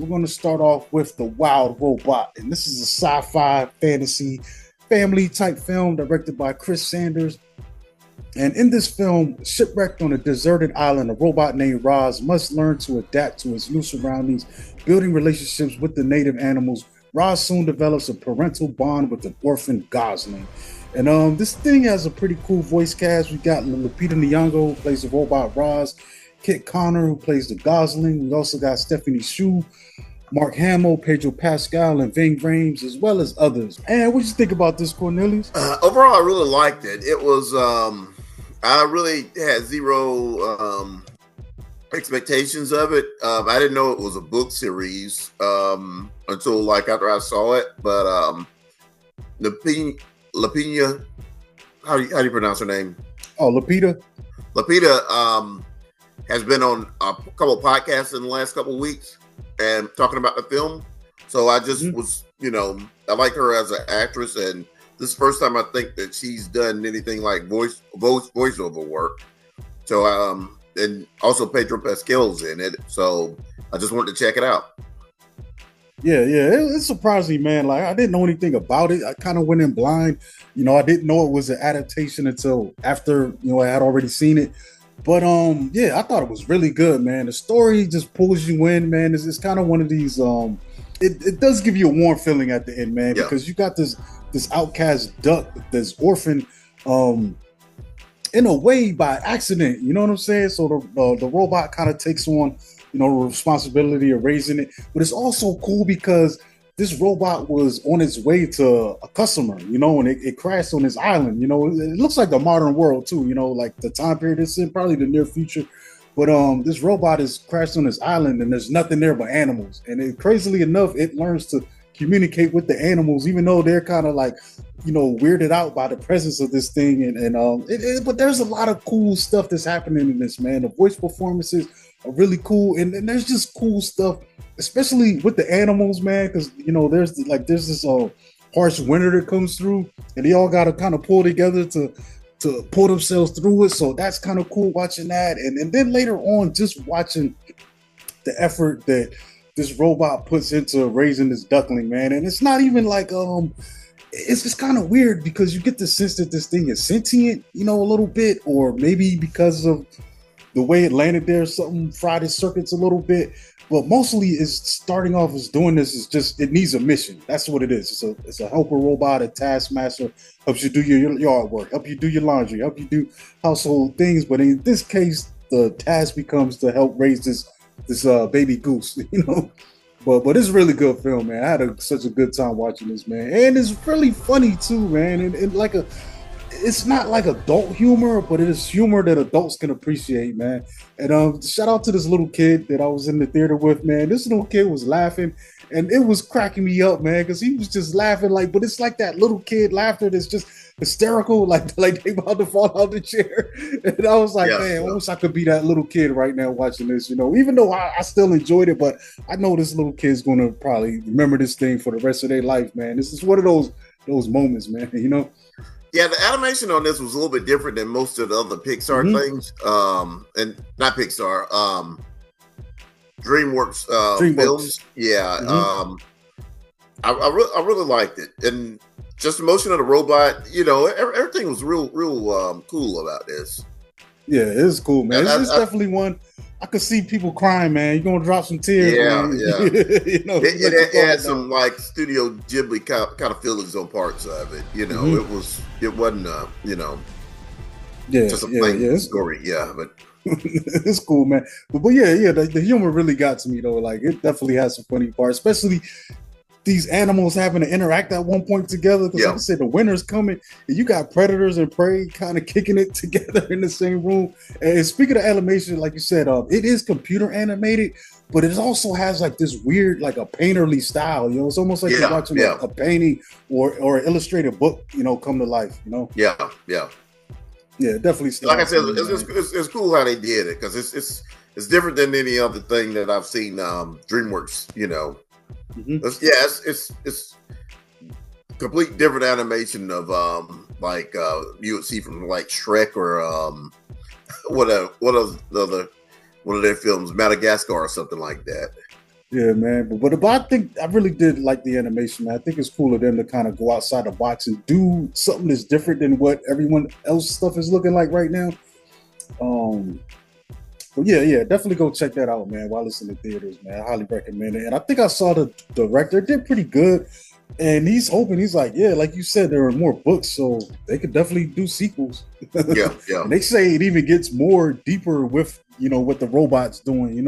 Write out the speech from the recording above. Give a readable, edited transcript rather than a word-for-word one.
we're going to start off with The Wild Robot. And this is a sci-fi fantasy family type film directed by Chris Sanders. And in this film, shipwrecked on a deserted island, a robot named Roz must learn to adapt to its new surroundings, building relationships with the native animals. Roz soon develops a parental bond with an orphaned gosling. And this thing has a pretty cool voice cast. We got Lupita Nyong'o, who plays the robot Roz, Kit Connor, who plays the gosling. We also got Stephanie Hsu, Mark Hamill, Pedro Pascal, and Ving Rhames, as well as others. And what did you think about this, Cornelius? Overall, I really liked it. It was, I really had zero expectations of it. I didn't know it was a book series until like after I saw it. But Lupita, how do you pronounce her name? Oh, Lupita. Lupita has been on a couple of podcasts in the last couple of weeks and talking about the film. So I just was, I like her as an actress, and this is the first time I think that she's done anything like voiceover work. So and also Pedro Pascal's in it. So I just wanted to check it out. Yeah, it's surprising, man. Like, I didn't know anything about it. I kind of went in blind. I didn't know it was an adaptation until after, I had already seen it. But yeah, I thought it was really good, man. The story just pulls you in, man. It's kind of one of these. It does give you a warm feeling at the end, man, because you got this outcast duck that's orphaned, in a way by accident. You know what I'm saying? So the robot kind of takes on, the responsibility of raising it. But it's also cool because this robot was on its way to a customer, and it crashed on this island. It looks like the modern world too, like the time period it's in, probably the near future. But this robot is crashed on this island and there's nothing there but animals. And crazily enough, it learns to communicate with the animals, even though they're kind of like, weirded out by the presence of this thing. But there's a lot of cool stuff that's happening in this, man. The voice performances are really cool, and there's just cool stuff, especially with the animals, man, because there's this harsh winter that comes through, and they all got to kind of pull together to pull themselves through it. So that's kind of cool watching that, and then later on, just watching the effort that this robot puts into raising this duckling, man. And it's not even like it's just kind of weird because you get the sense that this thing is sentient, a little bit, or maybe because of the way it landed there, something fried its circuits a little bit. But mostly is starting off as doing this is just, it needs a mission. That's what it is. It's a helper robot, a taskmaster, helps you do your yard work, help you do your laundry, help you do household things. But in this case, the task becomes to help raise this baby goose, But it's a really good film, man. I had such a good time watching this, man. And it's really funny too, man. And like it's not like adult humor, but it is humor that adults can appreciate, man. And shout out to this little kid that I was in the theater with, man. This little kid was laughing, and it was cracking me up, man, because he was just laughing but it's like that little kid laughter that's just hysterical, like they about to fall out the chair. And I was like, man, I wish I could be that little kid right now watching this, even though I still enjoyed it, but I know this little kid's going to probably remember this thing for the rest of their life, man. This is one of those moments, man, Yeah, the animation on this was a little bit different than most of the other Pixar things. And not Pixar, DreamWorks films. Yeah. I really liked it. And just the motion of the robot, everything was real cool about this. Yeah, it is cool, man. It's definitely one I could see people crying, man. You're gonna drop some tears. Yeah, man. It had some like Studio Ghibli kind of feelings on parts of it. It wasn't just a plain story. Yeah, but it's cool, man. But yeah, the humor really got to me though. Like, it definitely has some funny parts, especially these animals having to interact at one point together. Because like I said, the winter's coming, and you got predators and prey kind of kicking it together in the same room. And speaking of animation, like you said, it is computer animated, but it also has like this weird, like a painterly style. It's almost like you're watching a painting or an illustrated book, come to life. Yeah, definitely. Like I said, it's cool how they did it, because it's different than any other thing that I've seen. DreamWorks, It's complete different animation of like you would see from like Shrek or what of their films, Madagascar or something like that. Yeah, man. But I think I really did like the animation, man. I think it's cool of them to kind of go outside the box and do something that's different than what everyone else stuff is looking like right now. Um, but yeah, definitely go check that out, man. While it's in the theaters, man, I highly recommend it. And I think I saw the director it did pretty good, and he's hoping he's like, yeah, like you said, there are more books, so they could definitely do sequels. Yeah, yeah. And they say it even gets more deeper with what the robots doing.